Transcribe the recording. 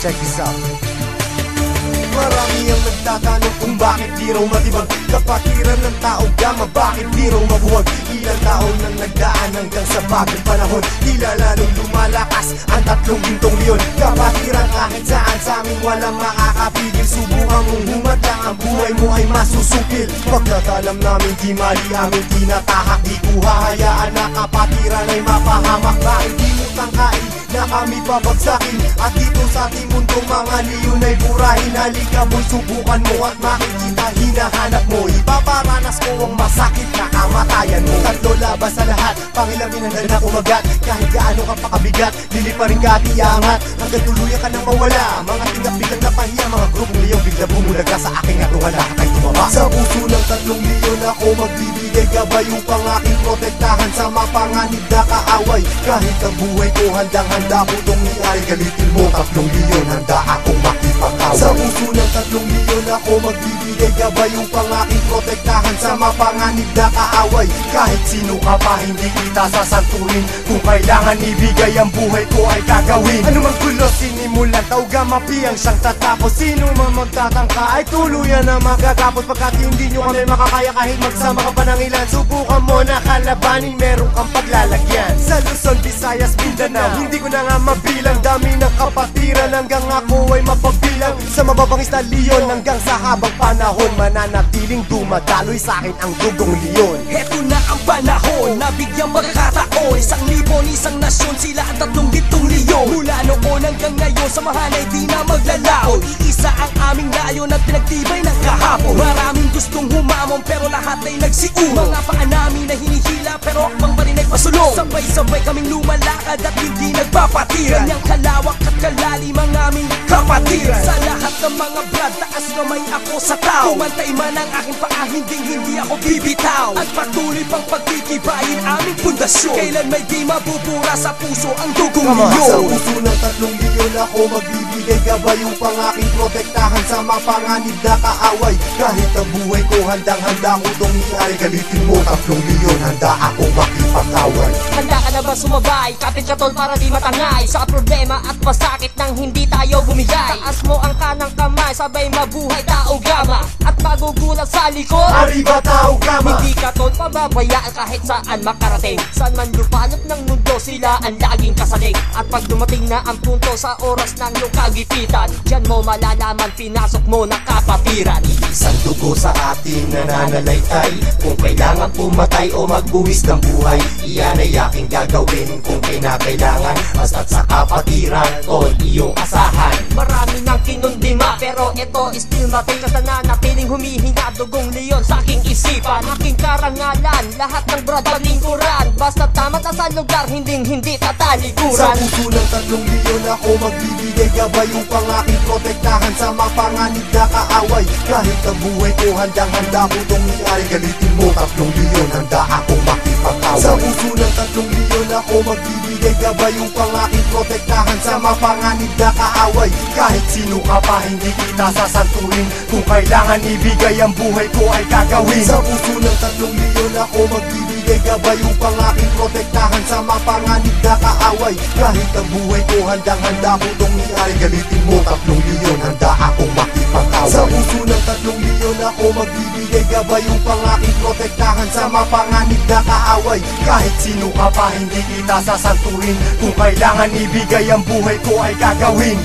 Check this out. Marami ang nagtatanong kung bakit di raw matibag kapatiran ng tao gama, bakit di raw mabuwag. Ilang taon nang nagdaan hanggang sa bagong panahon, tila lalong lumalakas ang 3 gintong leon. Kapatiran kahit saan sa amin walang makakapigil. Subukan mong humadlang, ang buhay mo ay masusupil. Pagkatalam namin di mali aming tinatahak, di ko hahayaan na kapatiran ay mapahamak. Bakit di mo tangkain na kami babagsakin? At dito sa ating mundo mga leon ay burahin. Halika boy, subukan mo at makikita hinahanap mo. Ipaparanas ko ang masakit na kamatayan mo. 3 labas sa lahat, pangilamin handa na umagat. Kahit gaano ka pakabigat, lili pa rin ka at iangat hanggang tuluyan ka nang mawala. Mga tingap biglang napahiya, mga grupong leon bigla bumulag ka sa aking atuhala kay tumaba. Sa puso ng 3 leon ako magbibigay gabay upang aking protektahan sa mapanganib na kaaway. Kahit ang buhay ko handang-handa ko itong iay. Galitin mo 3 leon, handa akong makipag-away. Sa puso ng 3 leon ako magbibigay gabay upang aking protektahan sa mapanganib na kaaway. Kahit sino ka pa hindi kita sasanturin, kung kailangan ibigay ang buhay ko ay gagawin. Anumang gulo sinimulan, tauga mapiyang siyang tatapos. Sino man magtatangka ay tuluyan na magagapos. Pagkat hindi nyo kami makakaya kahit magsama ka pa ng ilan. Subukan mo na kalabanin, meron kang paglalagyan. Sa Luzon, Visayas, Mindanao, hindi ko na nga mabilang. Dami ng kapatiran hanggang ako ay mapagbilang. Sa mababangis na leon hanggang sa habang panahon, mananatiling dumadaloy sa akin ang dugong leon. Heto na ang panahon, nabigyang pagkakataon. 1,000 isang nasyon, sila ang 3 gintong leon. Mula noon hanggang ngayon, samahan ay di na maglalaon. Iisa ang aming layon at pinagtibay ng kahapon. Maraming gustong humamon pero lahat ay nagsiumo. Mga paa namin na hinihila pero akbang pa rin ay pasulong. Sabay-sabay kaming lumalakad at hindi nagpapatiran. Ganyang kalawak at kalalim ang aming kapatiran. Sa lahat ng mga brad, taas kamay ako sa tao. Kumantay man ang aking paa, hindi ako bibitaw. At patuloy pang pagtitibayin aming pundasyon. Kailan may di mabubura sa puso ang dugong leon. Sa puso ng 3 leon ako magbibigay gabay upang aking protektahan sa mapanganib na kaaway. Kahit ang buhay ko handang-handa ko itong iay. Galitin mo 3 leon, handa akong makipag-away. Handa ka na ba sumabay? Kapit ka tol para di matangay sa problema at masakit nang hindi tayo bumigay. Taas mo ang kanang kamay, sabay mabuhay tao gama. At magugulat sa likod, arriba tao gama. hindi ka tol pababayaan kahit saan makarating. Saan man lupalop ng mundo, sila ang laging kasalig. At pag dumating na ang punto sa oras ng iyong kagipitan, diyan mo malalaman pinasok mo na kapatiran. Isang dugo sa ating nananalaytay, kung kailangan pumatay o magbuwis ng buhay, iyan ay aking gagawin kung kinakailangan. Basta't sa kapatiran, tol, iyong asahan. Marami nang kinundima pero ito still matin. Kasananapiling humihinga dugong leon sa aking isipan. Aking karangalan, lahat ng brad lingkuran. Basta tama na sa lugar, hindi tatalikuran. Sa puso ng 3 leon ako magbibigay gabay upang aking protektahan sa mapanganib na kaaway. Kahit ang buhay ko handang-handa ko itong iay. Galitin mo 3 leon, handa akong makipag-away. Sa puso ng 3 leon ako magbibigay gabay upang aking protektahan sa mapanganib na kaaway. Kahit sino ka pa hindi kita sasanturin, kung kailangan ibigay ang buhay ko ay gagawin. Sa puso ng 3 leon ako magbibigay gabay upang aking protektahan sa mapanganib na kaaway. Kahit ang buhay ko handang-handa ko itong iay. Galitin mo 3 leon, handa akong makipag-away. Sa puso ng 3 leon ako magbibigay gabay upang aking protektahan sa mapanganib na kaaway. Kahit sino ka pa hindi kita sasanturin, kung kailangan ibigay ang buhay ko ay gagawin.